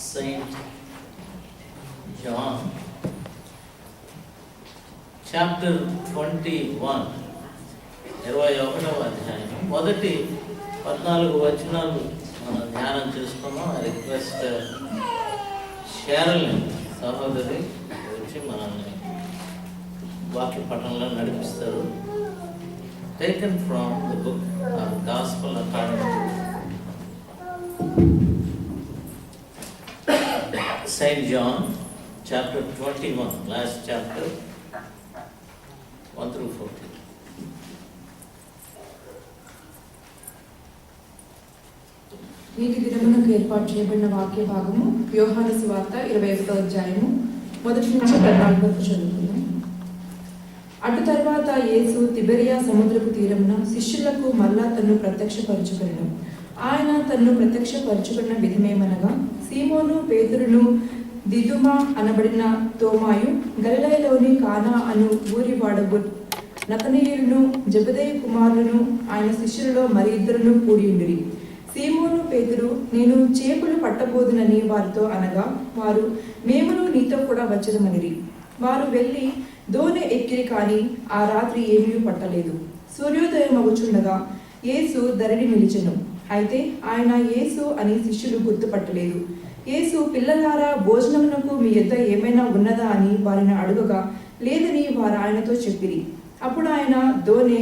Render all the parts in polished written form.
Saint John, chapter 21, 21వ అధ్యాయం మొదటి 14 వచనాలు మనం ధ్యానం చేసుకున్నాం. ఐ రిక్వెస్ట్ షేరల్ని సహోదరి వచ్చి మనల్ని వాక్య పఠనంలో నడిపిస్తారు. Taken from the book of Gospel according to Saint John, chapter 21, last chapter, 1 through 14. నేటి దినమునకు ఏర్పాటు చేయబడిన వాక్య భాగము యోహాను సువార్త 21వ అధ్యాయము మొదటి నుంచి 14 వరకు చదువుకుందాం. అటు తర్వాత యేసు తిబెరియా సముద్రపు తీరమున శిష్యులకు మరలా తన్ను ప్రత్యక్షపరచుకొనెను. ఆయన తన్ను ప్రత్యక్షపరచుకున్న విధమేమనగా, సీమోను పేతురును, దిదుమా అనబడిన తోమాయు, గలిలయలోని కానా అను ఊరివాడగు నతనయేలును, జెబెదయి కుమారులను ఆయన శిష్యులలో మరి ఇద్దరును కూడి ఉండిరి. సీమోను పేతురు, నేను చేపలు పట్టబోదునని వారితో అనగా, వారు, మేమును నీతో కూడా వచ్చదమనిరి. వారు వెళ్ళి దోణి ఎక్కిరి, కానీ ఆ రాత్రి ఏమీ పట్టలేదు. సూర్యోదయం అగుచుండగా యేసు ధరణి నిలిచెను. అయితే ఆయన యేసు అని శిష్యులు గుర్తుపట్టలేదు. యేసు, పిల్లలారా, భోజనమునకు మీ యొద్ద ఏమైనా ఉన్నదా అని వారిని అడుగగా, లేదని వారు ఆయనతో చెప్పిరి. అప్పుడు ఆయన, దోణి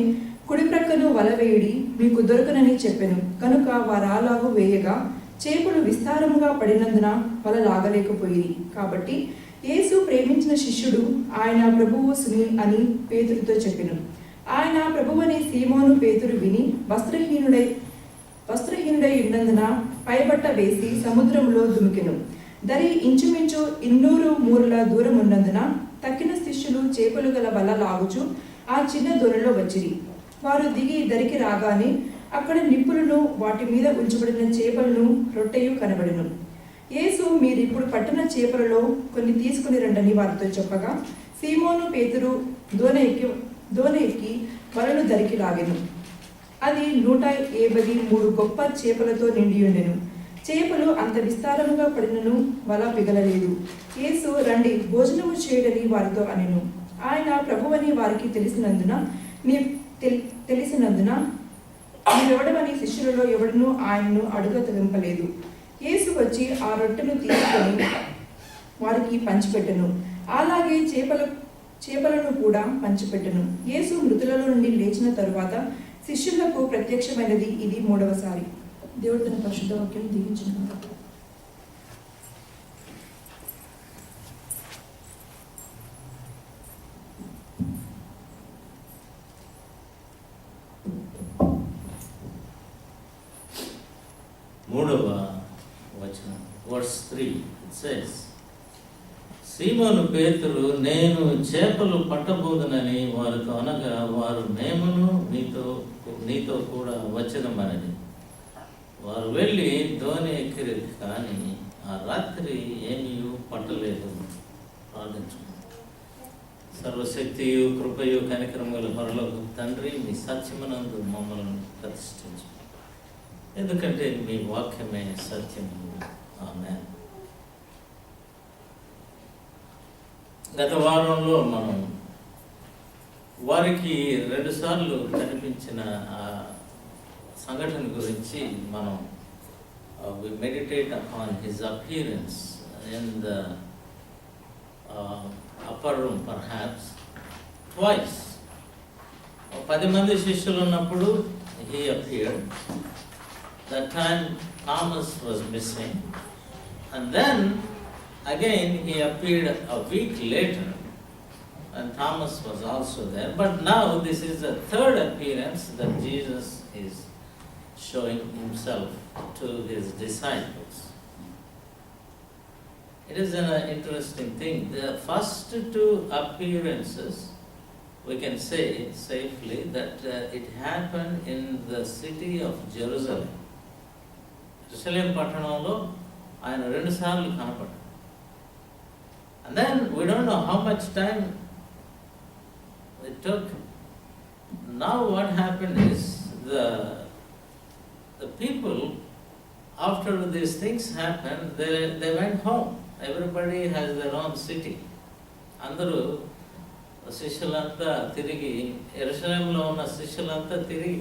కుడి ప్రక్కను వల వేయుడి, మీకు దొరకనని చెప్పెను. కనుక వారు అలాగు వేయగా చేపలు విస్తారముగా పడినందున వల లాగలేకపోయిరి. కాబట్టి యేసు ప్రేమించిన శిష్యుడు, ఆయన ప్రభువు సుని అని పేతురుతో చెప్పెను. ఆయన ప్రభువని సీమోను పేతురు విని వస్త్రహీనుడై ఉన్నందున పైబట్ట వేసి సముద్రంలో దుమికెను. దరి ఇంచుమించు 200 మూరల దూరం ఉన్నందున తక్కిన శిష్యులు చేపలు గల వల లాగుచు ఆ చిన్న దొరలో వచ్చిరి. వారు దిగి దరికి రాగానే అక్కడ నిప్పులను, వాటి మీద ఉంచబడిన చేపలను, రొట్టెయు కనబడెను. యేసు, మీరిప్పుడు పట్టిన చేపలలో కొన్ని తీసుకుని రండని వారితో చెప్పగా, సీమోను పేతురు దోణి ఎక్కి వలను దరికి లాగెను. అది 153 గొప్ప చేపలతో నిండి ఉండెను. చేపలు అంత విస్తారముగా పడినను వల పిగలలేదు. యేసు, రండి, భోజనము చేయడని వారితో అనెను. ఆయన ప్రభువని వారికి తెలిసినందున మీరెవడమని శిష్యులలో ఎవడనూ ఆయన్ను అడుగతగింపలేదు. యేసు వచ్చి ఆ రొట్టెను తీసుకొని వారికి పంచిపెట్టెను. అలాగే చేపలను కూడా పంచిపెట్టెను. యేసు మృతులలో నుండి లేచిన తరువాత శిష్యులకు ప్రత్యక్షమైనది ఇది 3వసారి. దేవుడు తన పరిశుద్ధ వాక్యం దీవించును. మూడవ వచనం, వర్స్ 3, it says, సీమోను పేతురు, నేను చేపలు పట్టబోదునని వారితో అనగా, వారు, మేమును నీతో కూడా వచ్చదమనని. వారు వెళ్ళి దోణి ఎక్కిరి, కానీ ఆ రాత్రి ఏమీ పట్టలేదు. ప్రార్థించుకున్నాం. సర్వశక్తియు కృపయు కనికరముల పరలోక తండ్రి, మీ సత్యమునందు మమ్మల్ని ప్రతిష్ఠించు, ఎందుకంటే మీ వాక్యమే సత్యము. ఆమేన్. గత వారంలో మనం వారికి 2 సార్లు కనిపించిన ఆ సంఘటన గురించి మనం we meditate upon his appearance in the upper room perhaps twice. 10 మంది శిష్యులు ఉన్నప్పుడు he appeared. That time Thomas was missing, and then again he appeared a week later and Thomas was also there. But now this is the third appearance that Jesus is showing himself to his disciples. It is an interesting thing. The first 2 appearances, we can say safely that it happened in the city of Jerusalem. Jerusalem పట్టణంలో ఆయన 2 సార్లు కనపడ్డాడు. And then we don't know how much time it took. Now what happened is the people after these things happened, they went home. Everybody has their own city. అందరూ శిష్యులంతా తిరిగి యెరూషలేములో ఉన్న శిష్యులంతా తిరిగి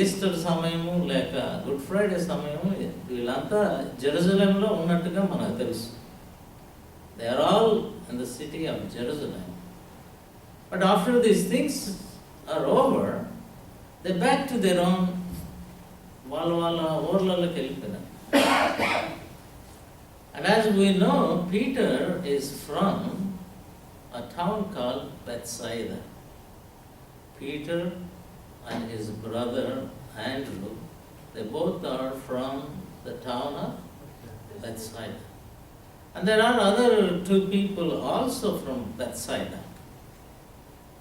Easter సమయము లేక గుడ్ ఫ్రైడే సమయము వీళ్ళంతా జెరూసలేంలో ఉన్నట్టుగా మనకు తెలుసు. They are all in the city of Jerusalem. But after these things are over, they back to their own, వాళ్ళ ఊర్లలోకి వెళ్ళిపోయినారు. And as we know, Peter is from a town called Bethsaida. Peter and his brother Andrew, they both are from the town of Bethsaida. And there are other two people also from Bethsaida.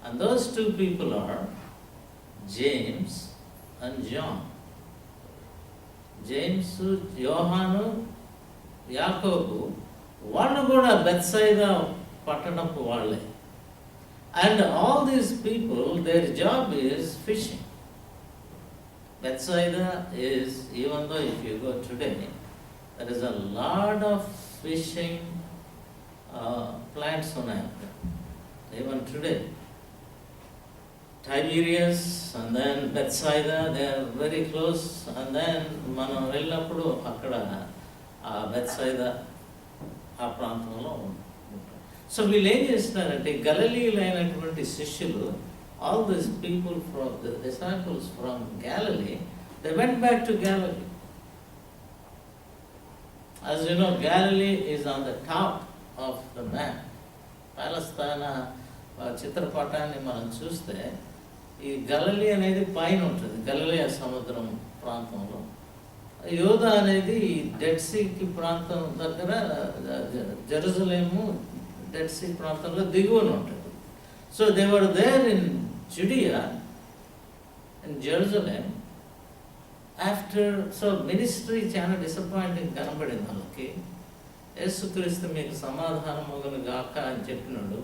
And those two people are James and John. James, యోహాను, యాకోబు వాళ్ళు కూడా Bethsaida పట్టణపు వాళ్ళే. And all these people, their job is fishing. Bethsaida is, even though if you go today, there is a lot of fishing plants on it. Even today. Tiberias and then Bethsaida, they are very close. And then మనం వెళ్ళినప్పుడు అక్కడ ఆ Bethsaida ఆ ప్రాంతంలో ఉంటారు. So వీళ్ళు ఏం చేస్తున్నారంటే గలిలీయులైనటువంటి శిష్యులు, all this people from the disciples from Galilee, they went back to Galilee. As you know, Galilee is on the top of the map. పాలస్తీనా చిత్రపటాన్ని మనం చూస్తే ఈ గలిలీ అనేది పైన ఉంటుంది, గలిలయ సముద్రం ప్రాంతంలో. యూదా అనేది డెడ్ సీకి ప్రాంతం దగ్గర, జెరూసలేము డెడ్ సీ ప్రాంతంలో దిగువన ఉంటుంది. So they were there in Judea, in Jerusalem. After, so ministry చాలా డిసప్పాయింటింగ్ కనబడింది వాళ్ళకి. యేసుక్రీస్తు మీకు సమాధానం మొగను గాక అని చెప్పినాడు.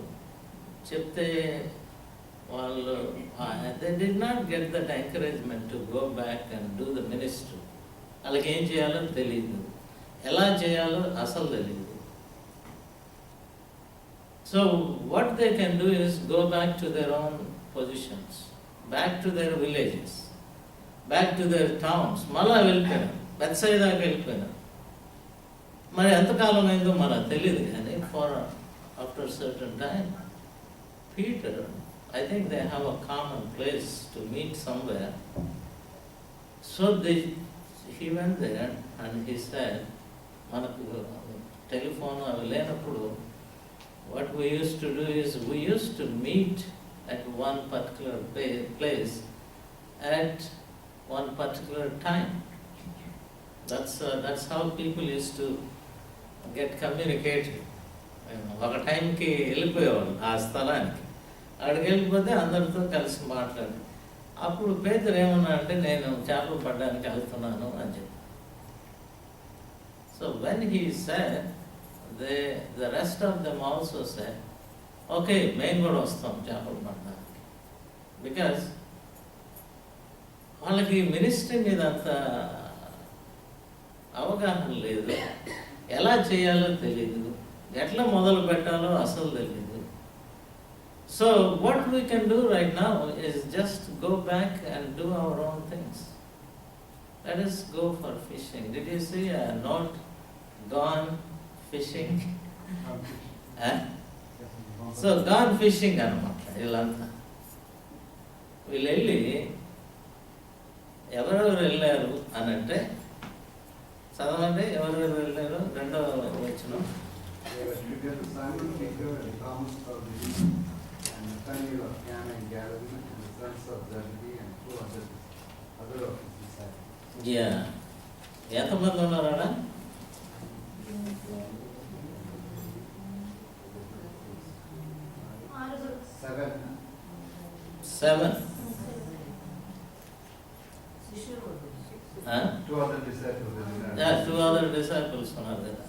చెప్తే వాళ్ళు they did not get that encouragement to go back and do the ministry. వాళ్ళకి ఏం చేయాలో తెలియదు, ఎలా చేయాలో అసలు తెలియదు. So what they can do is go back to their own positions, back to there villages, back to there towns. మళ్ళా వెళ్ళిపోయినారు, బెత్సైదాకి వెళ్ళిపోయినారు. మరి ఎంతకాలం అయిందో మనకు తెలియదు, కానీ after certain time Peter, I think they have a common place to meet somewhere. So he went there and he said, మనకు టెలిఫోన్ అవి లేనప్పుడు what we used to do is we used to meet at one particular place at one particular time. That's how people used to get communicated. ఒక టైంకి వెళ్ళిపోయేవాళ్ళు ఆ స్థలానికి. అక్కడికి వెళ్ళిపోతే అందరితో కలిసి మాట్లాడి, అప్పుడు పేతురు ఏమన్నా అంటే నేను చేపలు పడడానికి వెళ్తున్నాను అని చెప్పి. So when he said, the rest of them also said, okay, మేము కూడా వస్తాం చేపలు పడడానికి. బికాస్ వాళ్ళకి మినిస్ట్రీ మీద అంత అవగాహన లేదు, ఎలా చేయాలో తెలీదు, ఎట్లా మొదలు పెట్టాలో అసలు తెలీదు. So what we can do right now is just go back and do our own things. Let us go for fishing. Did you see a note, gone fishing? So gone fishing అన్నమాట వీళ్ళంతా. వీళ్ళు వెళ్ళి ఎవరెవరు వెళ్ళారు అని అంటే చదవండి, ఎవరెవరు వెళ్ళారు. రెండో వచనం. Nathanael of Cana in Galilee, and the sons of Zebedee, and 2 other of his disciples. Yeah. ఎంతమంది ఉన్నారా? 7. 2 other disciples. 2 other disciples ఉన్నారు కదా.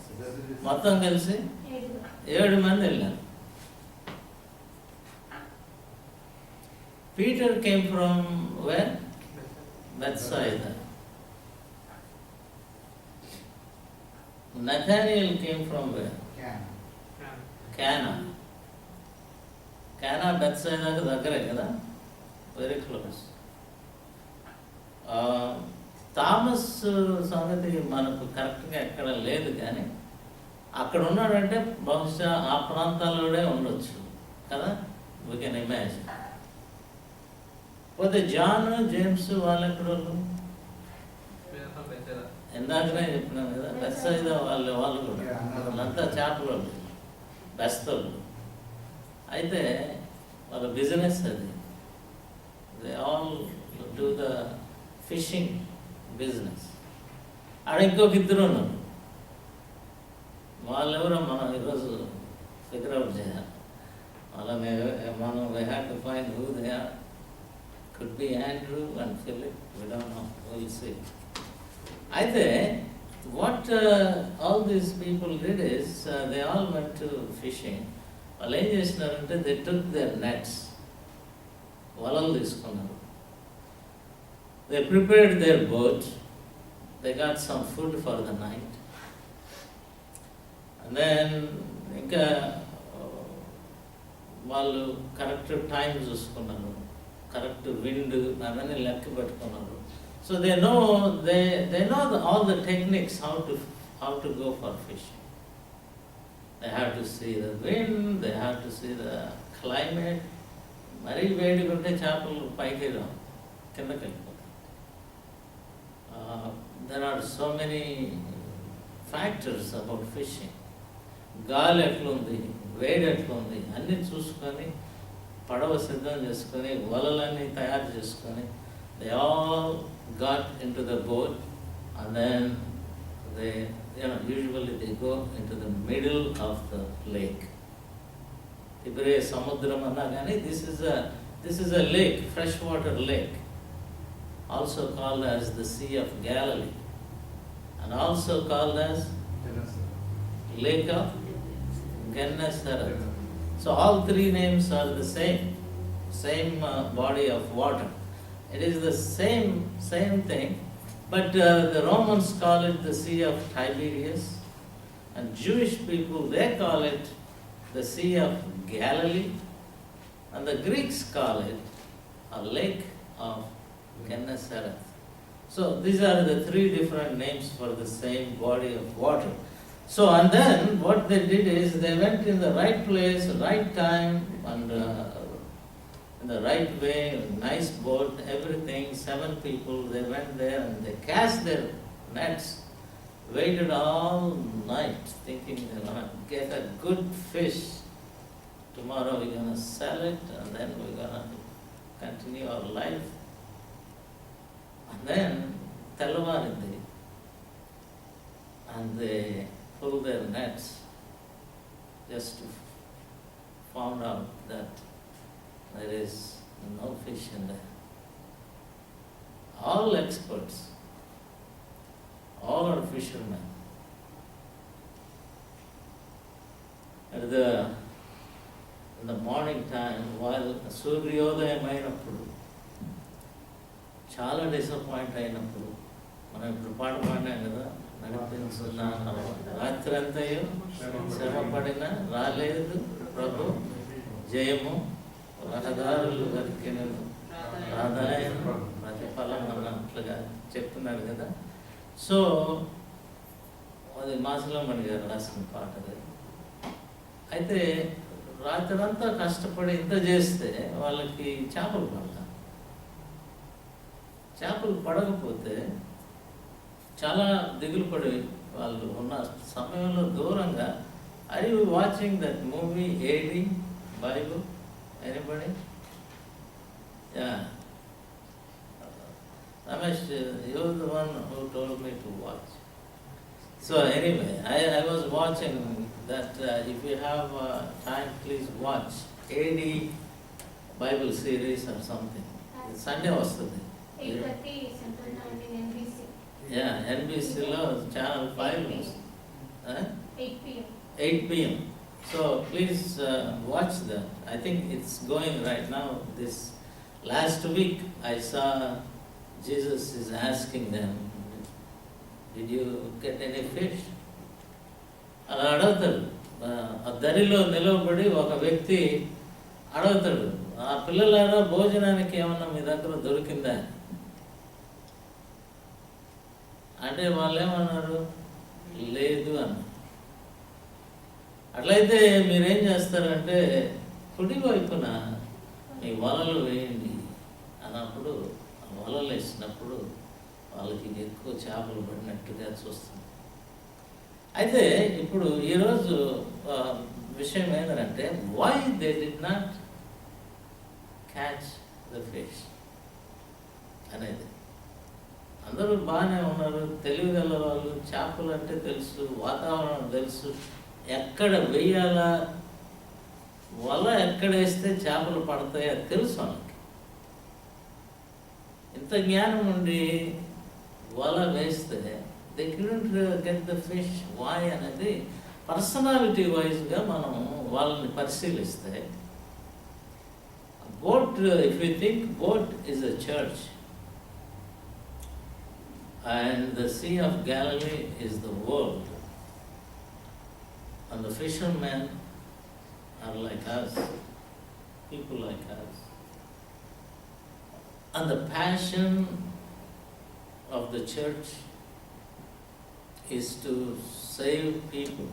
మొత్తం కలిసి 7 మంది వెళ్ళారు. Peter came from where? Bethsaida. Nathaniel came from where? Can. Cana. Cana Bethsaida దగ్గరే కదా, వెరీ క్లోజ్. థామస్ సంగతి మనకు కరెక్ట్గా ఎక్కడ లేదు, కానీ అక్కడ ఉన్నాడంటే బహుశా ఆ ప్రాంతాల్లోనే ఉండొచ్చు కదా, వీ కెన్ ఇమాజిన్. పోతే జాన్, జేమ్స్ వాళ్ళు ఎక్కడ వాళ్ళు? ఎందాకనే చెప్పినాను కదా, బెత్సైదా వాళ్ళు కూడా, వాళ్ళంతా చేపలు బెస్తలు. అయితే వాళ్ళ బిజినెస్ అది, they all do the fishing business. ఆడ ఇంకొక ఇద్దరు ఉన్నారు, వాళ్ళెవరో మనం ఈరోజు ఫిగర్ అవుట్ చేయాలి. వాళ్ళని మనం we have to find who they are. Could be Andrew and Philip, we don't know, we'll see. అయితే what all these people did is, they all went to fishing. వాళ్ళు ఏం చేసినారంటే, they took their nets, వలలు తీసుకున్నారు. They prepared their boat, they got some food for the night, and then ఇంకా వాళ్ళు correct time చూసుకున్నారు, correct wind అవన్నీ లెక్క పెట్టుకున్నారు. So they know all the techniques how to go for fishing. They have to see the wind, they have to see the climate. మరీ వేడిగా ఉంటే చేపలు పైకి రావు, కిందకి వెళ్ళిపోతాయి. There are so many factors about fishing. గాలి ఎట్లుంది, వేడి ఎట్లుంది అన్నీ చూసుకొని, పడవ సిద్ధం చేసుకొని, వలలన్నీ తయారు చేసుకొని, they all got into the boat, and then they, usually they go into the middle of the lake. Ibre samudram anna gani, this is a lake, freshwater lake, also called as the Sea of Galilee, and also called as Lake of Gennesaret. So all three names are the same body of water. It is the same thing, but the Romans call it the Sea of Tiberias, and Jewish people, they call it the Sea of Galilee, and the Greeks call it a Lake of Gennesaret. So these are the three different names for the same body of water. So, and then what they did is, they went in the right place, right time, and in the right way, nice boat, everything, 7 people, they went there and they cast their nets, waited all night thinking they're going to get a good fish. Tomorrow we're going to sell it, and then we're going to continue our life. And then, తెల్లవారింది, and they pulled their nets, just to found out that there is no fish in there. All experts, all are fishermen. In the morning time, while సూర్యోదయం అయినప్పుడు, చాలా disappoint అయినప్పుడు, మనం ఇప్పుడు పాట పాడినాం కదా, నడిపించున్నాను రాత్రి అంతయు శ్రమపడిన రాలేదు ప్రభు జయము, రహదారులు దొరికినను ఆదాయం ప్రతిఫలం అన్నట్లుగా చెప్తున్నారు కదా. సో అది మాసలమణి గారు రాసిన పాట అది. అయితే రాత్రంతా కష్టపడి ఇంత చేస్తే వాళ్ళకి చేపలు పడతారు. చేపలు పడకపోతే చాలా దిగులు పడి వాళ్ళు ఉన్న సమయంలో దూరంగా, are you watching that movie AD Bible? Anybody? Yeah, Ramesh, you are the one who told me to watch. So anyway, I was watching that. If you have time, please watch AD Bible series or something. Sunday వస్తుంది. 8:30 Central Time in NBC. Yeah, NBC లో channel 5 8 p.m. 8 p.m. So please watch that. I think it's going right now. This last week I saw Jesus is asking them, did you get any fish? అలా అడుగుతాడు. ఆ దరిలో నిలవబడి ఒక వ్యక్తి అడుగుతాడు, ఆ పిల్లలారా భోజనానికి ఏమన్నా మీ దగ్గర దొరికిందా అంటే వాళ్ళు ఏమన్నారు, లేదు అన్న. అట్లయితే మీరేం చేస్తారంటే కుడి వైపున మీ వలలు వేయండి అన్నప్పుడు ఆ వలలు వేసినప్పుడు వాళ్ళకి ఎక్కువ చేపలు పడినట్టుగా చూస్తుంది. అయితే ఇప్పుడు ఈరోజు విషయం ఏంటంటే why they did not catch the fish అనేది. అందరూ బాగానే ఉన్నారు, తెలివిగల వాళ్ళు, చేపలు అంటే తెలుసు, వాతావరణం తెలుసు, ఎక్కడ వేయాలా, వల ఎక్కడ వేస్తే చేపలు పడతాయో అది తెలుసు వాళ్ళకి. ఇంత జ్ఞానం ఉండి వల వేస్తే they couldn't get the fish. why అనేది పర్సనాలిటీ వైజ్గా మనం వాళ్ళని పరిశీలిస్తే boat, if you think boat is a church and the Sea of Galilee is the world, and the fishermen are like us, people like us, and the passion of the church is to save people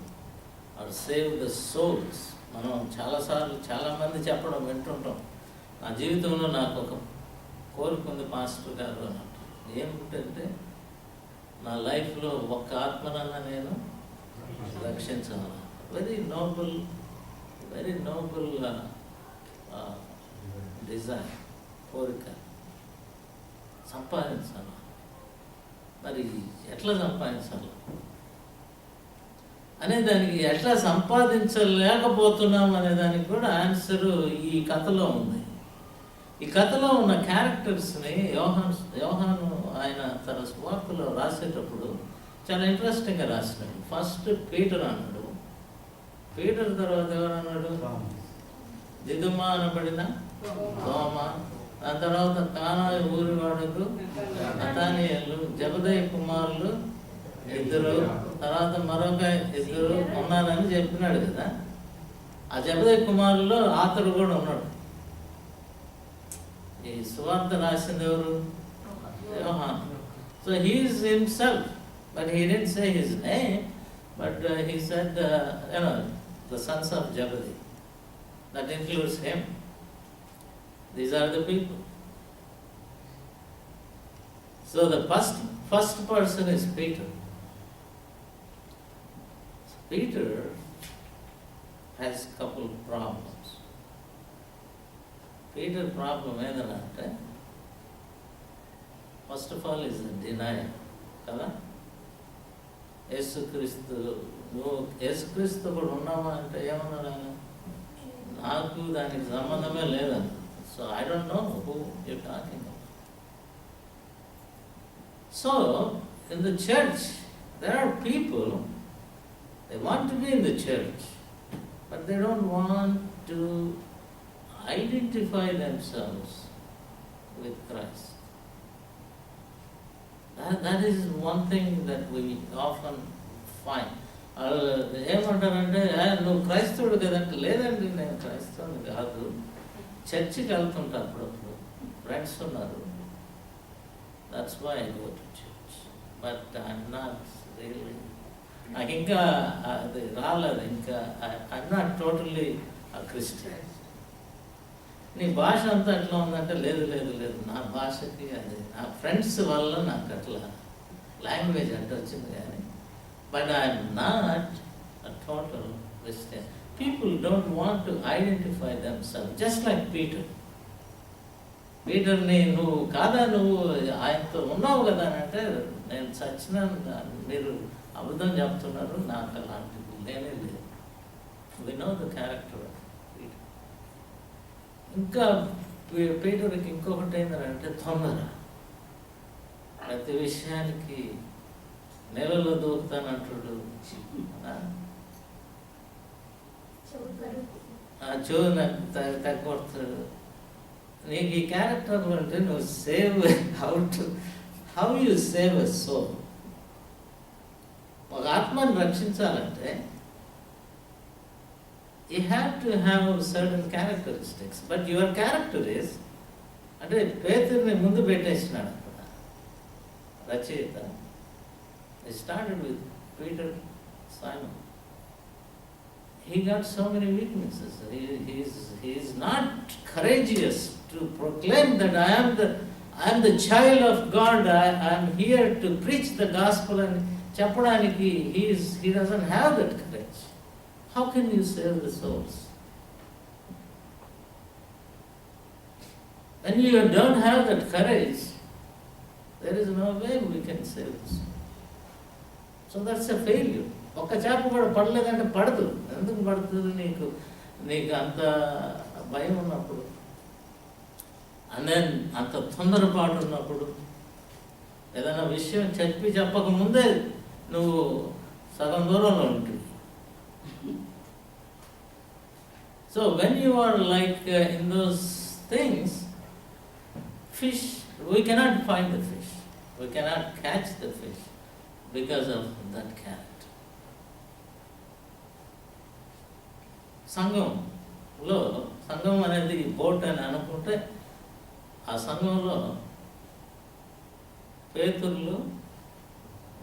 or save the souls. మనం చాలాసార్లు చాలామంది చెప్పడం వింటుంటాం, నా జీవితంలో నాకు ఒక కోరిక ఉంది పాస్టర్ గారు అన్నట్టు. ఏమిటంటే నా లైఫ్లో ఒక్క ఆత్మనన్నా నేను రక్షించాలి. వెరీ నోబుల్ డిజైర్, కోరిక. సంపాదించాలి. మరి ఎట్లా సంపాదించాలి అనే దానికి, ఎట్లా సంపాదించలేకపోతున్నాం అనే దానికి కూడా ఆన్సరు ఈ కథలో ఉంది. ఈ కథలో ఉన్న క్యారెక్టర్స్ని యోహాను ఆయన తన సువార్తలో రాసేటప్పుడు చాలా ఇంట్రెస్టింగ్గా రాసినాడు. ఫస్ట్ పీటర్ అన్నాడు, పీటర్ తర్వాత ఎవరు అన్నాడు, దిదుమా అనబడిన తోమ, దాని తర్వాత కానా ఊరి వాడుకు నతానియేలు, జబదయి కుమారులు ఇద్దరు, తర్వాత మరొక ఇద్దరు ఉన్నారని చెప్పినాడు కదా. ఆ జబదయి కుమారుల్లో ఆతడు కూడా ఉన్నాడు. ఈ సువార్త రాసింది ఎవరు, యోహాను. So he is himself, but he didn't say his name, but he said the sons of Jabadi. That includes him. These are the people. So the first person is Peter. Peter has couple problems. Peter problem ఏంటంటే first of all is denial కదా. యేసుక్రీస్తు, నువ్వు యేసుక్రీస్తు కూడా ఉన్నావా అంటే ఏమన్నాడు ఆయన, నాకు దానికి సంబంధమే లేదన్న. So I don't know who you talking about. So in the church there are people, they want to be in the church, but they don't want to identify themselves with Christ. That is one thing that we often find. ఏమంటారంటే నువ్వు క్రైస్తవుడు కదంటే, లేదండి నేను క్రైస్తవుని కాదు, చర్చికి వెళ్తుంటా అప్పుడప్పుడు, ఫ్రెండ్స్ ఉన్నారు, that's why I go to church, but I'm not really, నాకు ఇంకా అది రాలేదు, ఇంకా ఐఎమ్ నాట్ టోటల్లీ క్రిస్టియన్. నీ భాష అంతా ఎట్లా ఉందంటే, లేదు లేదు లేదు, నా భాషకి అది నా ఫ్రెండ్స్ వల్ల నాకు అట్లా లాంగ్వేజ్ అంటే వచ్చింది కానీ, but I'm not a total Christian. People don't want to identify themself, just like Peter. పీటర్ని నువ్వు కాదా, నువ్వు ఆయనతో ఉన్నావు కదా అని అంటే, నేను చచ్చిన, మీరు అబద్ధం చెప్తున్నారు, నాకు అలాంటిది లేనే లేదు. We know the character of Peter. ఇంకా పీటర్కి ఇంకొకటి ఏంటంటే తొందర, ప్రతి విషయానికి నెలలో దూకుతానంటాడు, చెవు నాకు తగ్గొడతాడు. నీకు ఈ క్యారెక్టర్ అంటే నువ్వు save how you save a soul. ఒక ఆత్మని రక్షించాలంటే you have to have certain characteristics. But your character is, అంటే పేతుర్ని ముందు పెట్టేసినాడు అక్కడ రచయిత. It started with Peter, Simon. He got so many weaknesses. He is not courageous to proclaim that I am the child of God. I am here to preach the gospel and చెప్పడానికి he doesn't have that courage. How can you save the souls? When you don't have that courage, there is no way we can save the soul. So that's a failure. ఒక్క చేప కూడా పడలేదంటే పడదు. ఎందుకు పడుతుంది? నీకు అంత భయం ఉన్నప్పుడు, అంత తొందరపాటు ఉన్నప్పుడు, ఏదైనా విషయం చెప్పకముందే నువ్వు సగం దూరంలో ఉంటుంది. So when you are like in those things, fish, we cannot find the fish. We cannot catch the fish because of that character. సంఘం అనేది బోట్ అని అనుకుంటే, ఆ సంఘంలో పేతుర్లు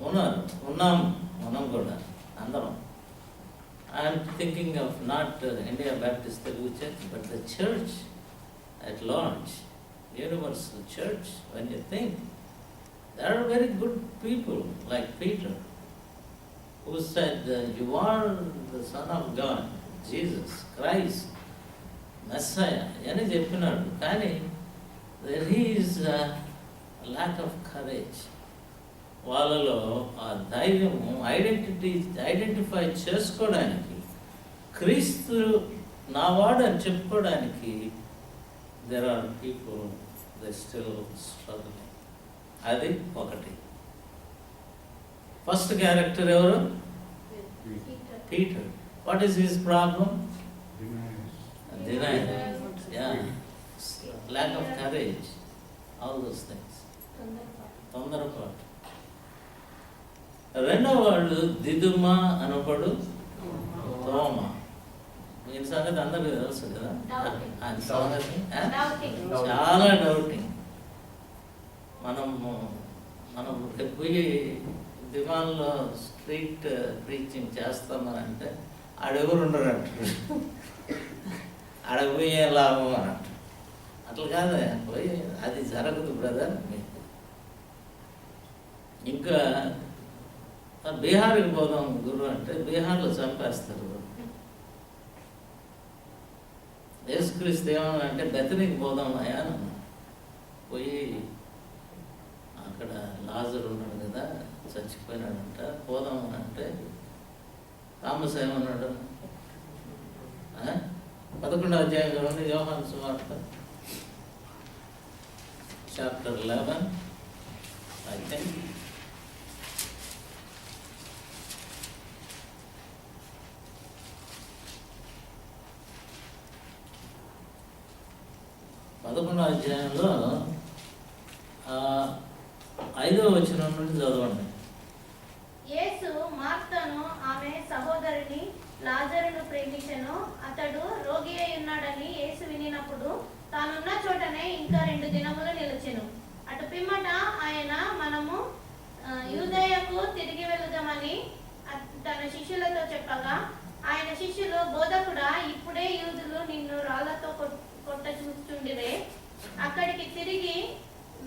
ఉన్నాము మనం కూడా అందరం. I'm thinking of not India Baptist Telugu church, but the church at large, universal church. When you think, there are very good people like Peter, who said, you are the Son of God, Jesus Christ, Messiah. అని చెప్పినాడు. కానీ there is a lack of courage. వాళ్ళలో ఆ ధైర్యము, identify చేసుకోవడానికి, క్రీస్తు నావాడు అని చెప్పుకోవడానికి, there are people, they still struggling. అది ఒకటి. ఫస్ట్ క్యారెక్టర్ ఎవరు? Peter. What is his problem? Denial. Yeah. Lack of courage. All those things. తొందరపాటు. రెండవ వాడు దిదుమ అనబడు తోమ. ఈ సంగతి అందరికీ తెలుసు కదా. చాలా డౌటింగ్. మనం పోయి దివాన్లో స్ట్రీట్ ప్రీచింగ్ చేస్తామనంటే ఆడెవరు ఉండరు అంటారు. ఆడపోయే లాభం అని అంటారు. అట్లా కాదే, పోయి అది జరగదు బ్రదర్. ఇంకా బీహార్కి పోదాం గురు అంటే బీహార్లో చంపేస్తారు. యేసుక్రీస్తు ఏమన్నా అంటే బెతనీకి పోదాం అయ్యా అని పోయి, అక్కడ లాజరు ఉన్నాడు కదా, చచ్చిపోయినాడంట, పోదాం అని అంటే థామస్ ఏమన్నాడు? 11వ అధ్యాయంలో ఉంది యోహాను సువార్త, చాప్టర్ 11, I think. పదకొండవ అధ్యాయంలో 5వ వచనం నుండి చదవండి. యేసు మార్తను ఆమె సహోదరిని లాజరును ప్రేమించెను. అతడు రోగి అయి ఉన్నాడని యేసు వినినప్పుడు తానున్న చోటనే ఇంకా 2 దినములు నిలిచెను. అటు పిమ్మట ఆయన మనము యూదయకు తిరిగి వెళుదామని తన శిష్యులతో చెప్పగా, ఆయన శిష్యులు, బోధకుడా, ఇప్పుడే యూదులు నిన్ను రాళ్లతో కొట్ట చూస్తుండిరే, అక్కడికి తిరిగి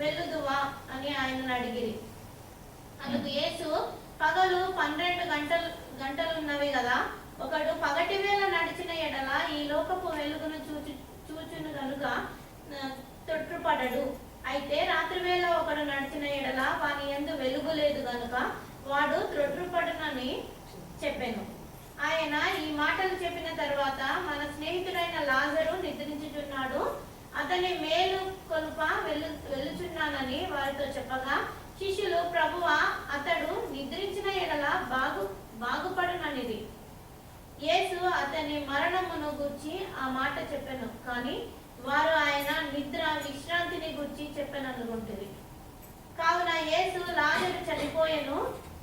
వెళ్ళుదువా అని ఆయనను అడిగిరి. అందుకు యేసు, పగలు 12 గంటలున్నవి కదా, ఒకడు పగటి వేళ నడిచిన ఎడల ఈ లోకపు వెలుగును చూచును గనుక తొట్టుపడడు. అయితే రాత్రి వేళ ఒకడు నడిచిన ఎడల వాని యందు వెలుగు లేదు గనుక వాడు త్రొట్టుపడునని చెప్పెను. ఆయన ఈ మాటలు చెప్పిన తర్వాత, మన స్నేహితుడైన లాజరు నిద్రించుచున్నాడు, అతని మేలు కొలుప వెళ్ళుచున్నానని వారితో చెప్పగా, శిష్యులు, ప్రభువా, అతడు నిద్రించిన ఎడల బాగుపడుననిది. యేసు అతని మరణమును గూర్చి ఆ మాట చెప్పెను, కానీ వారు ఆయన విశ్రాంతిని గూర్చి చెప్పెననుకుంటురి. కావున యేసు, లాజరు చనిపోయెను,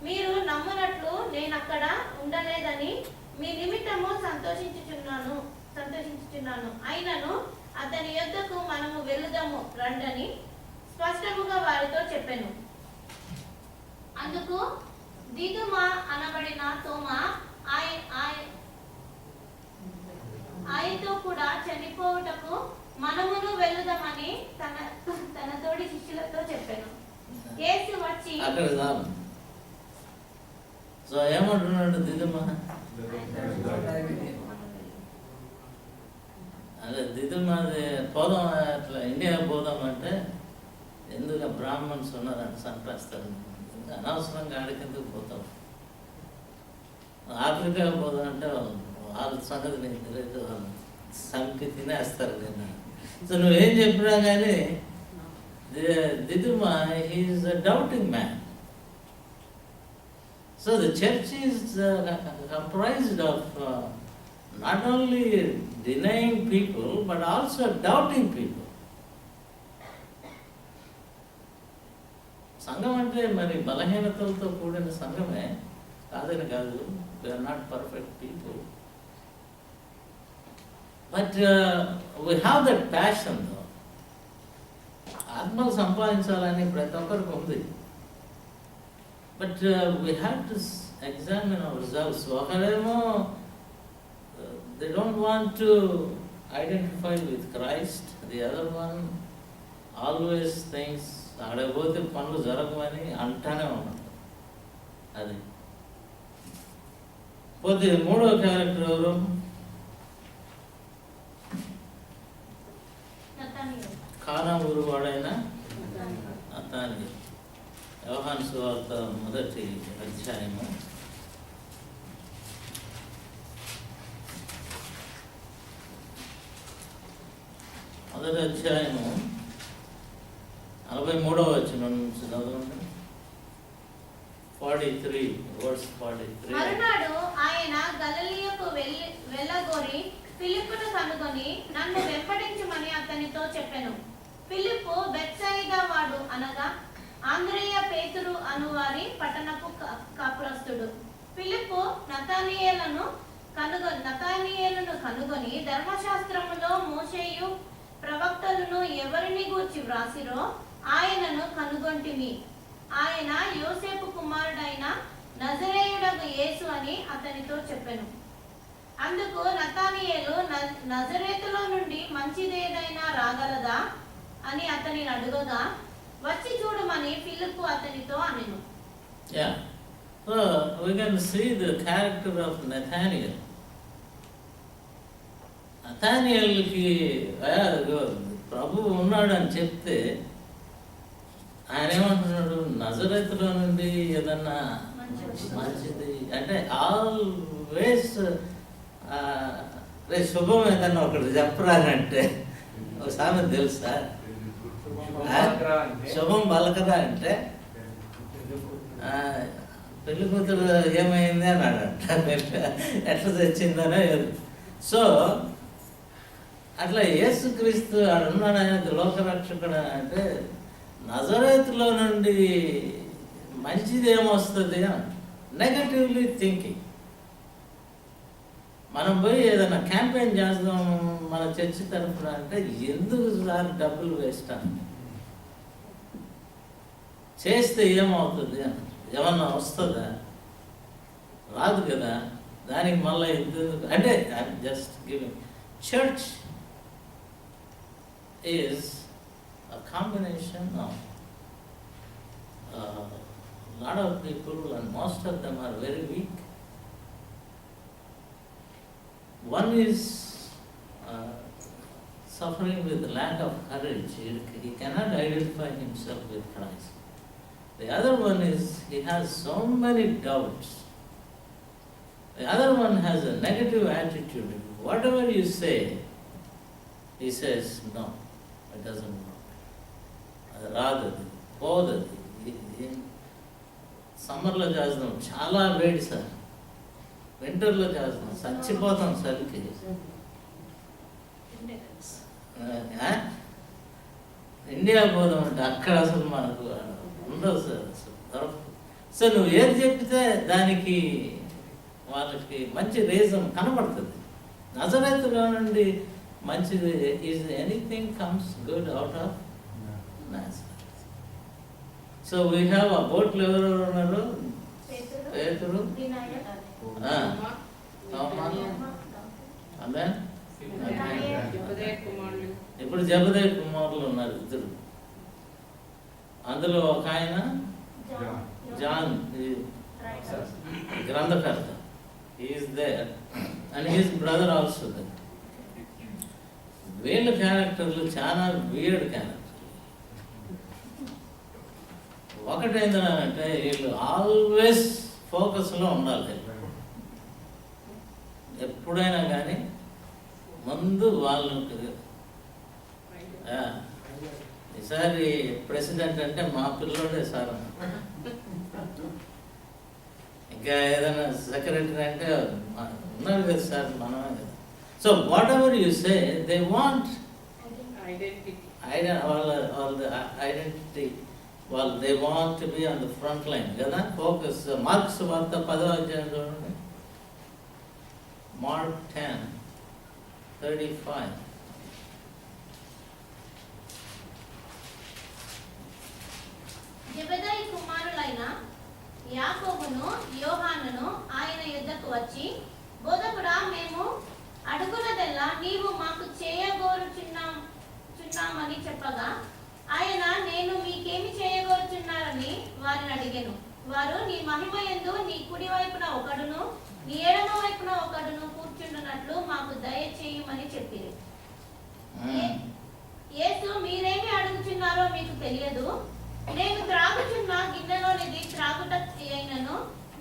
మీరు నమ్మునట్లు నేనక్కడ ఉండలేదని మీ నిమిత్తము సంతోషించుచున్నాను. అయినను అతని యొద్దకు మనము వెళ్ళుదాము రండని స్పష్టముగా వారితో చెప్పెను. అందుకు దిదుమా అనబడిన తోమా ఆయనతో కూడా చనిపోవుటకు మనమును వెళ్ళుదామని తన తోడి శిష్యులతో చెప్పాను. యేసు వచ్చి అక్కడ చాలు. సో ఏమంటున్నాడు దిదుమా? అదే దిదుమాది పోదాం, అట్లా ఇండియా పోదాం అంటే ఎందుకు బ్రాహ్మణ్స్ ఉన్నారని చంపేస్తారు, అనవసరంగా ఆడికెందుకు పోతాం, ఆఫ్రికా పోదాం అంటే వాళ్ళ సంగతి నీకు తెలియదు, వాళ్ళు చంపి తినేస్తారు నేను. సో నువ్వేం చెప్పినా కానీ దిదుమా is a doubting man. So the church is comprised of not only denying people but also doubting people. సంఘం అంటే మరి బలహీనతలతో కూడిన సంఘమే కాదని కాదు, we are not perfect people. But we have that passion though. ఆత్మలు సంపాదించాలని ప్రతి ఒక్కరికి ఉంది. But we have to examine ourselves. ఒకరేమో they don't want to identify with Christ. The other one always thinks ఆడపోతే పనులు జరగవని అంటానే ఉన్నాడు. అది పోతే మూడవ క్యారెక్టర్ ఎవరు? కానా ఊరువాడైన నతానియేలు. యోహాను సువార్త 1వ అధ్యాయము 43వ వచనం నుంచి చదవండి. 43 verse 43. మరునాడు ఆయన గలిలయకు వెళ్ళగోరి ఫిలిప్పును కనుగొని నన్ను వెంబడించుమని అతనితో చెప్పెను. ఫిలిప్పు బెత్సయిదా వాడు అనగా ఆంద్రేయ పేతురు అనువారి పట్టణపు కాపురస్తుడు. ఫిలిప్పు నతానియేలును కనుగొని ధర్మశాస్త్రములో మోషేయు ప్రవక్తలను ఎవరిని గూర్చి వ్రాసిరో ఆయనను కనుగొంటిమి. ఆయన యోసేపు కుమారుడైన నజరేయుడగు యేసు అని అతనితో చెప్పెను. అందుకు నతానియేలు నజరేతులో నుండి మంచిదేదైనా రాగలదా అని అతనిని అడుగగా వచ్చి చూడమని ఫిలిప్పు అతనితో అనెను. Yeah. So we can see the character of Nathaniel. నతానియేలుకి ప్రభు ఉన్నాడు అని చెప్తే ఆయన ఏమంటున్నాడు? నజరేతులో నుండి ఏదన్నా మంచిది అంటే ఆల్వేస్ శుభం ఏదన్నా ఒకటి చెప్పరానంటే ఒక సామెత తెలుసా? శుభం పలకరా అంటే పెళ్లి కూతురు ఏమైంది అన్నాడు, ఎట్లా తెచ్చిందనో. సో అట్లా యేసుక్రీస్తు ఆడున్నాడు, ఆయన లోకరక్షకుడు అంటే నజరేతులో నుండి మంచిది ఏమొస్తుంది అని నెగటివ్లీ థింకింగ్. మనం పోయి ఏదైనా క్యాంపెయిన్ చేద్దాం మన చర్చి తరఫున అంటే ఎందుకు సార్ డబ్బులు వేస్ట్ అని, చేస్తే ఏమవుతుంది అని, ఏమన్నా వస్తుందా? రాదు కదా. దానికి మళ్ళీ అంటే just giving. Church is a combination of lot of people and most of them are very weak. One is suffering with lack of courage. He cannot identify himself with Christ. The other one is he has so many doubts. The other one has a negative attitude. Whatever you say, he says, no, it doesn't work. అది రాదు, అది పోదు. అది సమ్మర్లో చేస్తున్నాం, చాలా వేడి sir. వింటర్లో చేస్తున్నాం, చచ్చిపోతాం సరికి. ఇండియా పోదాం అంటే అక్కడ అసలు మనకు ఉండదు సార్, అసలు దొరకదు. సో నువ్వు ఏది చెప్తే దానికి వాళ్ళకి మంచి రీజన్ కనబడుతుంది. నజరేతులో నుండి మంచిది is anything comes good out of Nazareth. So we have ఆ బోట్లు ఎవరెవరు ఉన్నారు? పేతురు, ఆ, తోమాను, ఆమేన్. ఇప్పుడు జబదే కుమారులు ఉన్నారు ఇద్దరు. అందులో ఒక ఆయన జాన్, ఈ గ్రంథకర్త, is there and his brother also there. వీళ్ళ క్యారెక్టర్లు చాలా వియర్డ్ క్యారెక్టర్. ఒకటేంటంటే వీళ్ళు ఆల్వేస్ ఫోకస్లో ఉండాలి. ఎప్పుడైనా కానీ ముందు వాళ్ళు ఈసారి ప్రెసిడెంట్ అంటే మా పిల్లోడే సార్, ఇంకా ఏదైనా సెక్రటరీ అంటే ఉన్నారు కదా సార్, మనమే కదా. So what ever you say they want వాళ్ళ ఐడెంటిటీ, వాళ్ళు they want to be on the front line కదా, ఫోకస్. మార్క్స్ వార్త 10వ అధ్యాయం చూడండి, Mark 10:35. జెబెదయి కుమారులైన యాకోబును యోహానును ఆయన యుద్ధకు వచ్చి, బోధకుడా, మేము అడుగునదెల్లా నీవు మాకు చేయగోరుచున్నామని చెప్పగా, ఆయన, నేను మీకేమి చేయగోరుచున్నారని వారిని అడిగాను. వారు, నీ మహిమ యందు నీ కుడి వైపున ఒకడును నీ ఎడమ వైపున ఒకడును కూర్చుండునట్లు మాకు దయచేయమని చెప్పిరి. యేసు, మీరేమి అడుగుచున్నారో మీకు తెలియదు. నేను త్రాగుచున్న గిన్నెలోనిది త్రాగుట అయినను,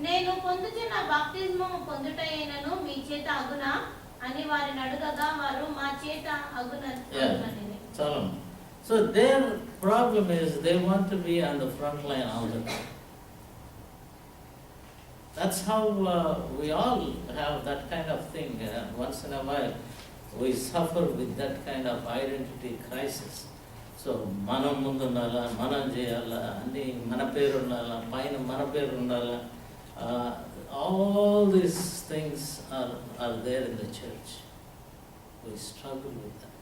నేను పొందుచున్న బాప్తిస్మము పొందుట అయినను మీ చేత అగునా అని వారిని అడగగా, వారు, మా చేత అగునని. So their problem is they want to be on the front line all the time. That's how we all have that kind of thing. Once in a while we suffer with that kind of identity crisis. So మనం ముందు ఉండాలా, మనం చేయాలా, అన్ని మన పేరు ఉండాలా, పైన మన పేరు ఉండాలా. All these things are there in the church. We struggle with that.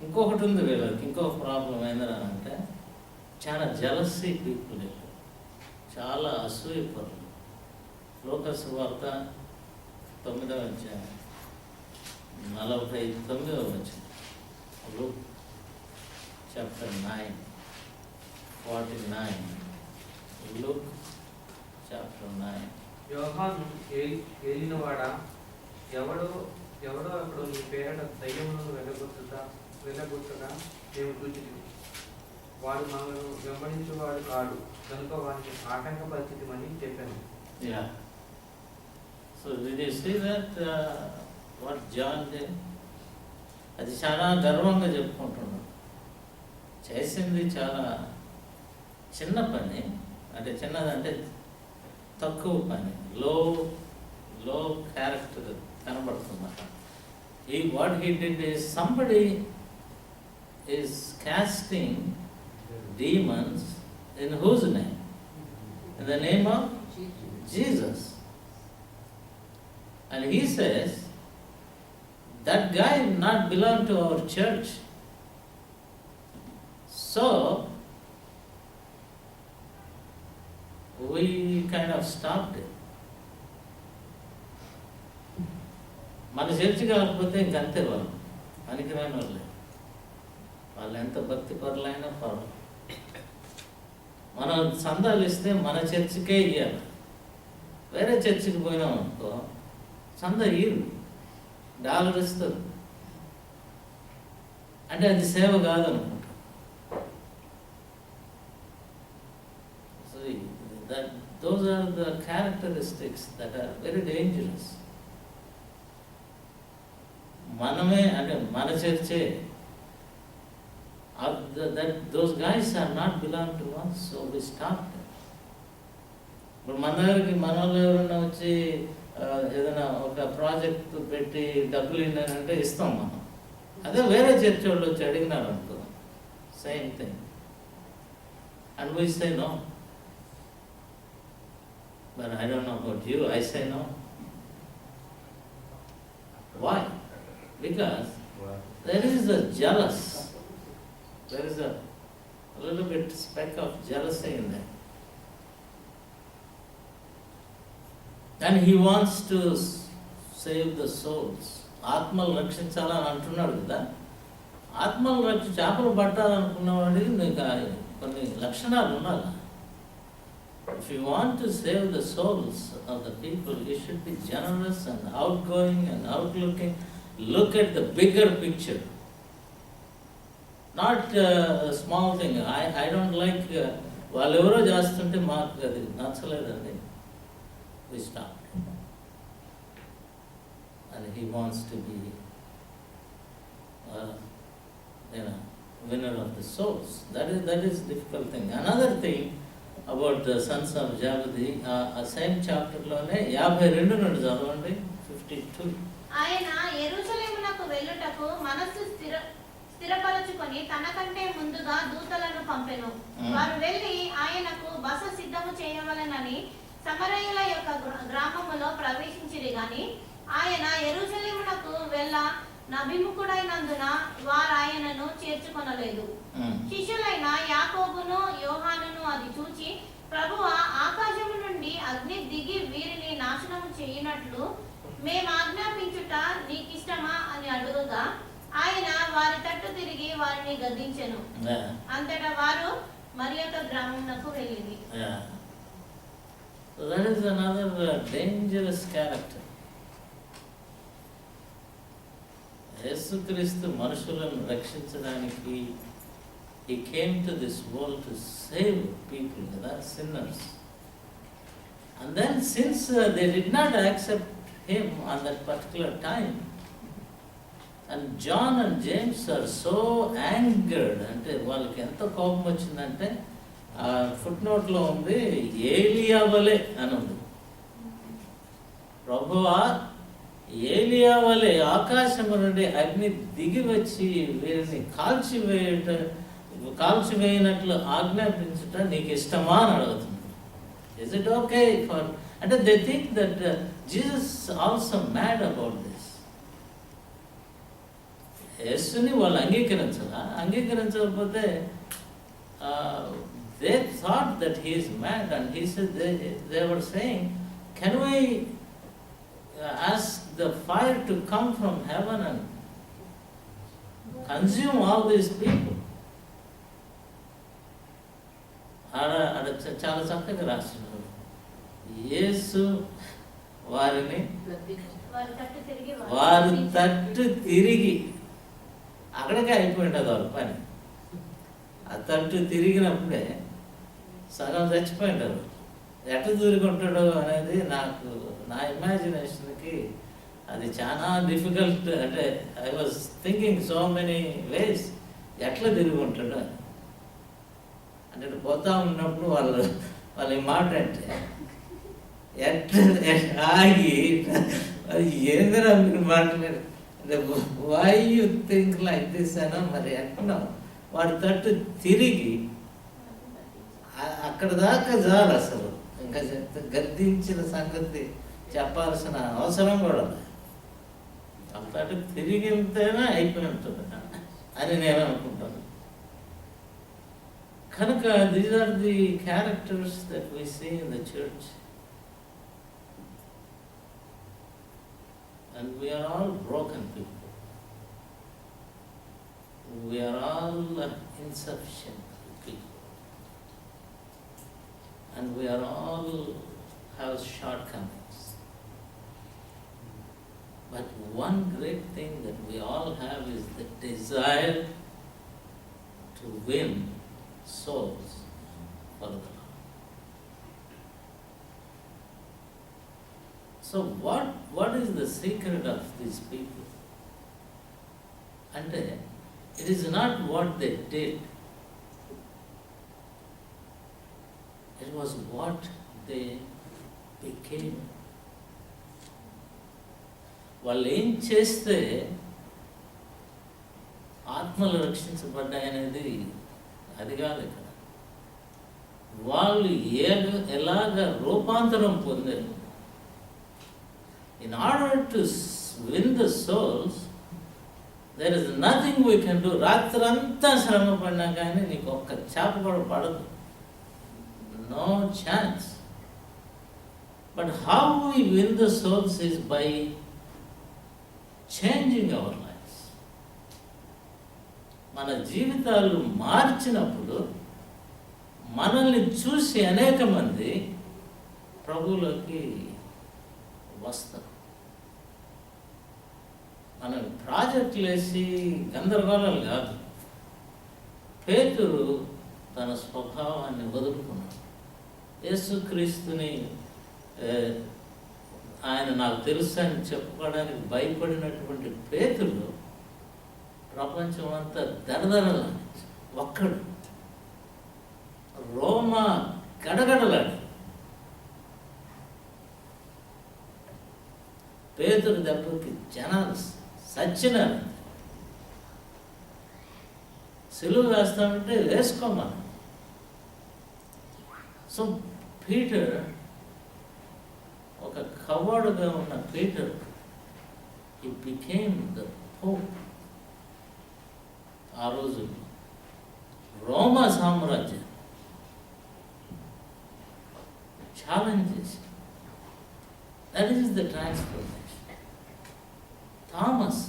ఇంకొకటి ఉంది వీళ్ళకి, ఇంకొక ప్రాబ్లం ఏంటంటే చాలా జలసీ పీపుల్, చాలా అసూయ పరులు. లోకస్ వార్త 9వ అధ్యాయం 49వ వచనం. Luke chapter 9:49. Luke chapter 9. యోహాను ఏలినవాడా, ఎవడో అప్పుడు నీ పేరట దయ్యములను వెళ్ళగొట్టుగా మేము చూచితిమి. వాడు మనల్ని వెంబడించేవాడు కాడు కనుక వాడిని ఆటంకపరిచితిమని చెప్పాను. Yeah. So did you see that what John did? అది చాలా గర్వంగా చెప్పుకుంటున్నాడు. చేసింది చాలా చిన్న పని, అంటే చిన్నదంటే తక్కువ పని, లో character కనబడుతున్నమాట. What he did is somebody is casting demons in whose name? In the name of Jesus. And he says, that guy not belong to our church. So, we kind of stopped it. మన church కాకపోతే ఇంకంతే, వాళ్ళు పనికిరాని వాళ్ళే, వాళ్ళు ఎంత భక్తి పరులైనా పర్వాలేదు. మనం సందాలు ఇస్తే మన చర్చికే ఇవ్వాలి. వేరే చర్చికి పోయినాం అనుకో, చందా ఇయ్యరు, $1 ఇస్తారు. అంటే అది సేవ కాదనుకుంటా. So those are the characteristics that are very dangerous. మనమే, అంటే మన చర్చే, those guys are not belong to us, so we stop them. ఇప్పుడు మన దగ్గరికి మన వాళ్ళు ఎవరైనా వచ్చి ఏదైనా ఒక ప్రాజెక్ట్ పెట్టి డబ్బులు ఇన్నారంటే ఇస్తాం మనం. అదే వేరే చర్చ్ వాళ్ళు వచ్చి అడిగినారు అనుకో, same thing, and we say no. But I don't know about you, I say no. Why? Because Wow. there is a jealous, there is a little bit speck of jealousy in there. And he wants to save the souls. ఆత్మలు రక్షించాలని అంటున్నాడు కదా. ఆత్మలు చేపలు పట్టాలనుకున్నవాడికి నీకు కొన్ని లక్షణాలు ఉండాలి. If you want to save the souls of the people, you should be generous and outgoing and outlooking. Look at the bigger picture. Not a small thing. I don't like, వాళ్ళు ఎవరో చేస్తుంటే మాకు అది నచ్చలేదండి. We stopped. And he wants to be winner of the souls. That is difficult thing. Another thing about the sons of Jabedi, same chapter లోనే 52 నుండి చదవండి. 52. ఆయన యెరూషలేమునకు వెళ్ళుటకు మనస్సు స్థిరపరచుకొని తనకంటే ముందుగా దూతలను పంపెను. వారు వెళ్ళి ఆయనకు బస సిద్ధము చేయవలెనని సమరయుల యొక్క గ్రామములో ప్రవేశించిరి గాని ఆయన యెరూషలేమునకు వెళ్ళ నభిముఖుడైనందున వారు ఆయనను చేర్చుకొనలేదు. శిష్యులైన యాకోబును యోహానును అది చూచి, ప్రభువా, ఆకాశము నుండి అగ్ని దిగి వీరిని నాశనము చేయునట్లు మేము ఆజ్ఞాపించుట నీకిష్టమా అని అడుగగా ఆయన వారి తట్టు తిరిగి వారిని గద్దించెను. అంతటా వారు మరి యొక్క గ్రామమునకు వెళ్ళింది. So that is another dangerous character. యేసుక్రీస్తు మనుషులను రక్షించడానికి he came to this world to save people, sinners. And then since they did not accept him on that particular time, and John and James are so angered, అంటే వాళ్ళకి ఎంత కోపం వచ్చిందంటే foot నోట్లో ఉంది, ఏలియా వలె అని ఉంది. ప్రభువా, ఏలియా వలె ఆకాశము నుండి అగ్ని దిగి వచ్చి వీరిని కాల్చివేయనట్లు ఆజ్ఞాపించుట నీకు ఇష్టమా అని అడుగుతుంది. ఇస్ ఇట్ ఓకే ఫర్, అంటే they think that Jesus also mad about this. యేసుని వాళ్ళు అంగీకరించకపోతే they thought that he is mad, and he said they were saying, can we ask the fire to come from heaven and consume all these people? చాలా చక్కగా రాస్తున్నారు. యేసు వారిని వారి తట్టు తిరిగి, అక్కడికే అయిపోయింది వారి పని. ఆ తట్టు తిరిగినప్పుడే సగం చచ్చిపోయింటారు. ఎట్లా దూరుకుంటాడో అనేది నాకు, నా ఇమాజినేషన్కి అది చాలా డిఫికల్ట్. అంటే I was thinking so many ways, ఎట్లా తిరిగి ఉంటాడు అని. అంటే పోతా ఉన్నప్పుడు వాళ్ళు మాట అంటే ఎట్లా ఆగి, ఏందిరా మీరు మాట్లాడారు, why you think like this అనో మరి ఎట్లా వాడి తట్టు తిరిగి అక్కడ దాకా చాలు. అసలు ఇంకా గద్దించిన సంగతి చెప్పాల్సిన అవసరం కూడా అంతటి తిరిగి వెళ్తేనే అయిపోయి ఉంటుంది అని నేను అనుకుంటాను. కనుక these are the characters that we see in the church, and we are all broken people. We are all insufficient people, and we are all have shortcomings. But one great thing that we all have is the desire to win souls for the Lord. So what is the secret of these people? And it is not what they did, it was what they became. వాళ్ళు ఏం చేస్తే ఆత్మలు రక్షించబడ్డాయనేది అది కాదు ఇక్కడ. వాళ్ళు ఎలాగ రూపాంతరం పొందారు. In order to win the souls, There is nothing we can do. రాత్రంతా శ్రమ పడినా కానీ నీకు ఒక్క చేప కూడా పడదు. No chance. But how we win the souls is by changing our lives. మన జీవితాలు మార్చినప్పుడు మనల్ని చూసి అనేక మంది ప్రభువులోకి వస్తారు. మనం ప్రాజెక్టులు వేసి గందరగోళాలు కాదు. పేతురు తన స్వభావాన్ని వదులుకున్నాడు. యేసుక్రీస్తుని ఆయన నాకు తెలుసు అని చెప్పుకోవడానికి భయపడినటువంటి పేతురు ప్రపంచం అంతా దడదడలాడి, ఒక్కడు రోమా గడగడలాడి. పేతురు దెబ్బకి జనాలు సచ్చినారు. సిలువ వేస్తామంటే వేసుకోమని. సో పీటర్, ఒక కవర్డ్గా ఉన్న Peter, he became the pope. ఆ రోజు రోమా సామ్రాజ్యం ఛాలెంజ్ చేసి, that is the transformation. Thomas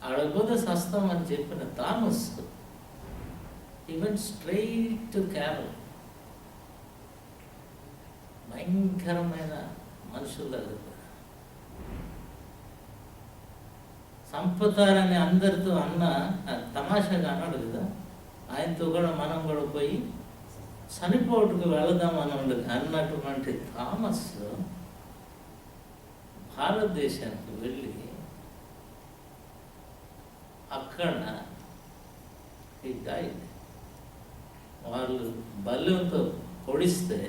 అడగబోతే సస్తామని చెప్పిన Thomas he went straight to Carol. భయంకరమైన మనుషుల దగ్గర సంపుతారని అందరితో అన్న తమాషాగా అన్నాడు కదా. ఆయనతో కూడా మనం కూడా పోయి చనిపోటుకు వెళదాం అన్నటువంటి థామస్ భారతదేశానికి వెళ్ళి అక్కడ ఈ డైడ్, వాళ్ళు బల్యంతో పొడిస్తే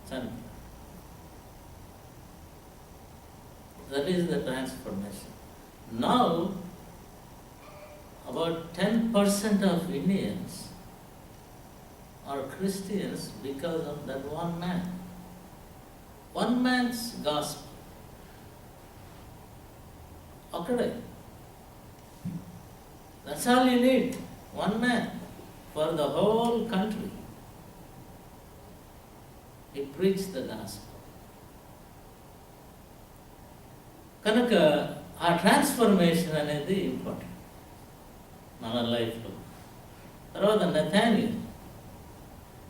చనిపోయాడు. That is the transformation. Now, about 10% of Indians are Christians because of that one man. One man's gospel. Okay. That's all you need. One man for the whole country. He preached the gospel. కనుక ఆ transformation అనేది important మన లైఫ్లో. తర్వాత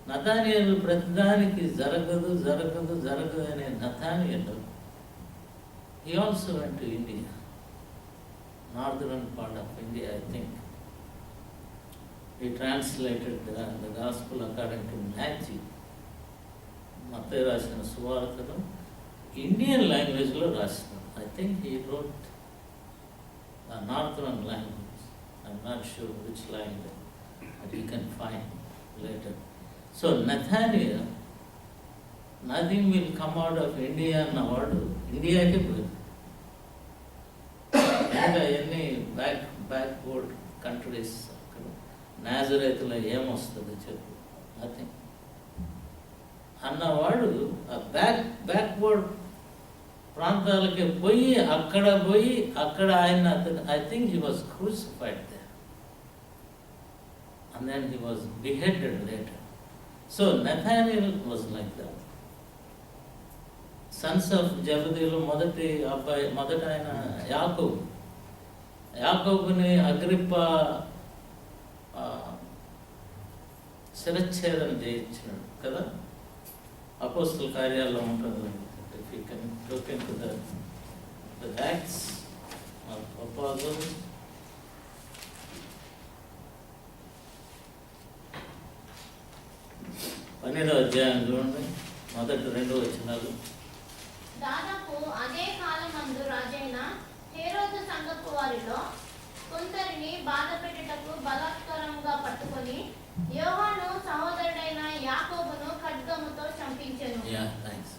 నతానియేలు ప్రతిదానికి జరగదు జరగదు జరగదు అనే Nathanael, he also went to India, northern part of India, I think. He translated the gospel according to Matthew. మత్తయి రాసిన సువార్తను ఇండియన్ లాంగ్వేజ్లో రాసినాడు. I think he wrote the northern language. I'm not sure which language, but you can find later. So Nathaniel, nothing will come out of India అన్నవాడు ఇండియాకే పోయింది. ఇంకా ఎన్ని backward countries, అక్కడ నాజరేతులో ఏమొస్తుంది చెప్పు, నథింగ్ అన్నవాడు ఆ బ్యాక్వర్డ్ ప్రాంతాలకి పోయి అక్కడ ఆయన, I think he was crucified there and then he was beheaded later. So Nathaniel was like that. Sons of జబదీలో మొదట ఆయన యాకోబుని అగ్రిప్ప శిరచ్ఛేదన చేయించినాడు కదా, అపోస్తల కార్యాల్లో ఉంటుంది. If you can look into the Acts of Apostles, పన్నెండవ అధ్యాయం చూడండి, మొదటి 2 వచనాలు. దాదాపు అదే కాలమందు రాజైన హేరోదు సంఘపు వారిలో కొందరిని బాధ పెట్టుటకు బలాత్కారముగా పట్టుకొని యోహాను సహోదరుడైన యాకోబును ఖడ్గముతో చంపించెను. Yeah, thanks.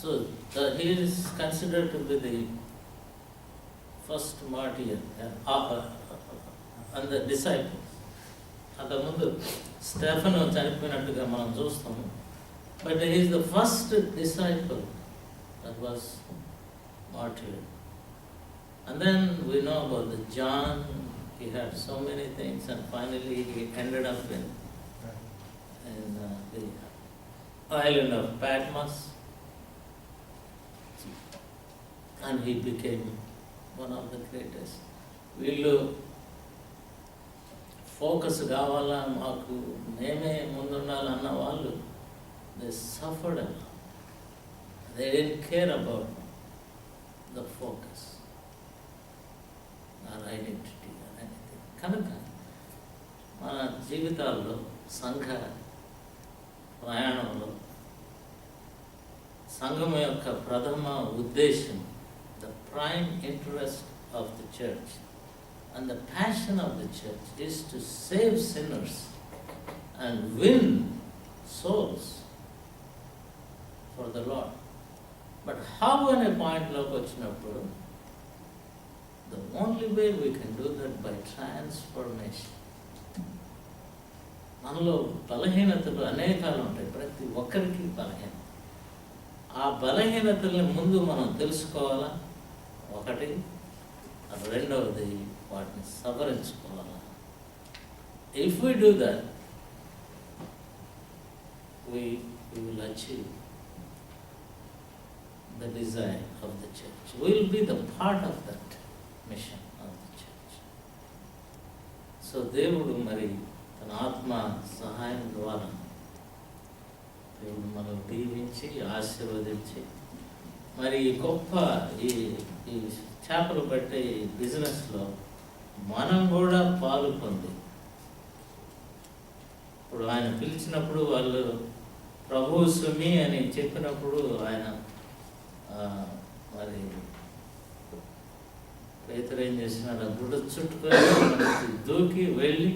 So he is considered to be the first martyr and the disciples. అంతకుముందు స్టెఫను చనిపోయినట్టుగా మనం చూస్తాము. But he is the first disciple that was martyred. And then we know about the John. He had so many things, and finally he ended up in the island of Patmos, and he became one of the greatest. వీళ్ళు focus కావాలా, మాకు మేమే ముందుండాలన్న వాళ్ళు they suffered a lot. They didn't care about the focus, our identity or anything. కనుక మన జీవితాల్లో సంఘ ప్రయాణంలో సంఘం యొక్క ప్రథమ ఉద్దేశం, the prime interest of the church and the passion of the church is to save sinners and win souls for the Lord. But how అనే పాయింట్లోకి వచ్చినప్పుడు the only way we can do that by transformation. మనలో బలహీనతలు అనేకాలు ఉంటాయి, ప్రతి ఒక్కరికి బలహీనత. ఆ బలహీనతల్ని ముందు మనం తెలుసుకోవాలా, ఒకటి. రెండవది వాటిని సవరించుకోవాలా. If we do that, we will achieve the desire of the church. We will be the part of that mission of the church. So దేవుడు మరి తన ఆత్మ సహాయం ద్వారా దేవుడు మనం దీవించి ఆశీర్వదించి మరి ఈ గొప్ప ఈ చేపలు పట్టే బిజినెస్లో మనం కూడా పాలు పొంది, ఇప్పుడు ఆయన పిలిచినప్పుడు వాళ్ళు ప్రభు సుమి అని చెప్పినప్పుడు ఆయన మరి పేతురు ఏం చేసినాడు, గుడ్డ చుట్టుకొని దూకి వెళ్ళి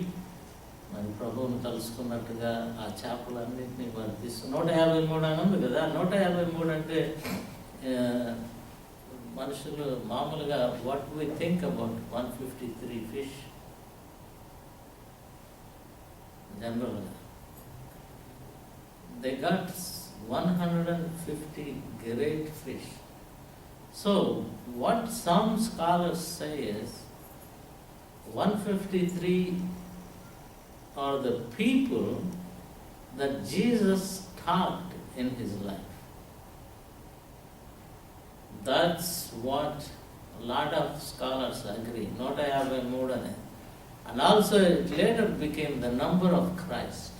మరి ప్రభువుని కలుసుకున్నట్టుగా ఆ చేపలన్నింటినీ వారు తీసుకుని 153 అని ఉంది కదా. 153 అంటే మనుషులు మామూలుగా what we think about 153 fish జనరల్గా. They got 150 great fish. So what some scholars say is 153 are the people that Jesus taught in his life. That's what a lot of scholars agree. 153 ane. And also it later became the number of Christ.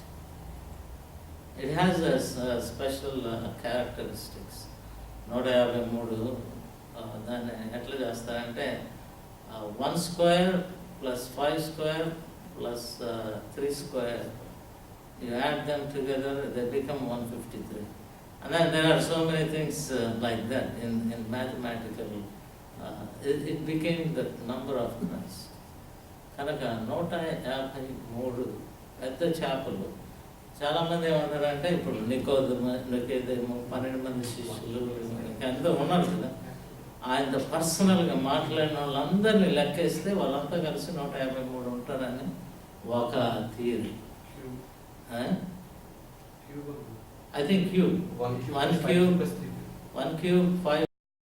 It has a special characteristics. 153 దాన్ని ఎట్లా చేస్తారంటే 1 square plus 5 square plus 3 square, you add them together, they become 153. And then there are so many things like that in mathematical, it became the number of Christ. కనుక 153 పెద్ద చేపలు. చాలామంది ఏమంటారంటే ఇప్పుడు నికోదేము 12 మంది శిష్యులు ఎంతో ఉన్నారు కదా, ఆయన పర్సనల్గా మాట్లాడిన వాళ్ళందరినీ లెక్కేస్తే వాళ్ళంతా కలిసి 153 ఉంటారని ఒక theory. I think cube. 1 cube 5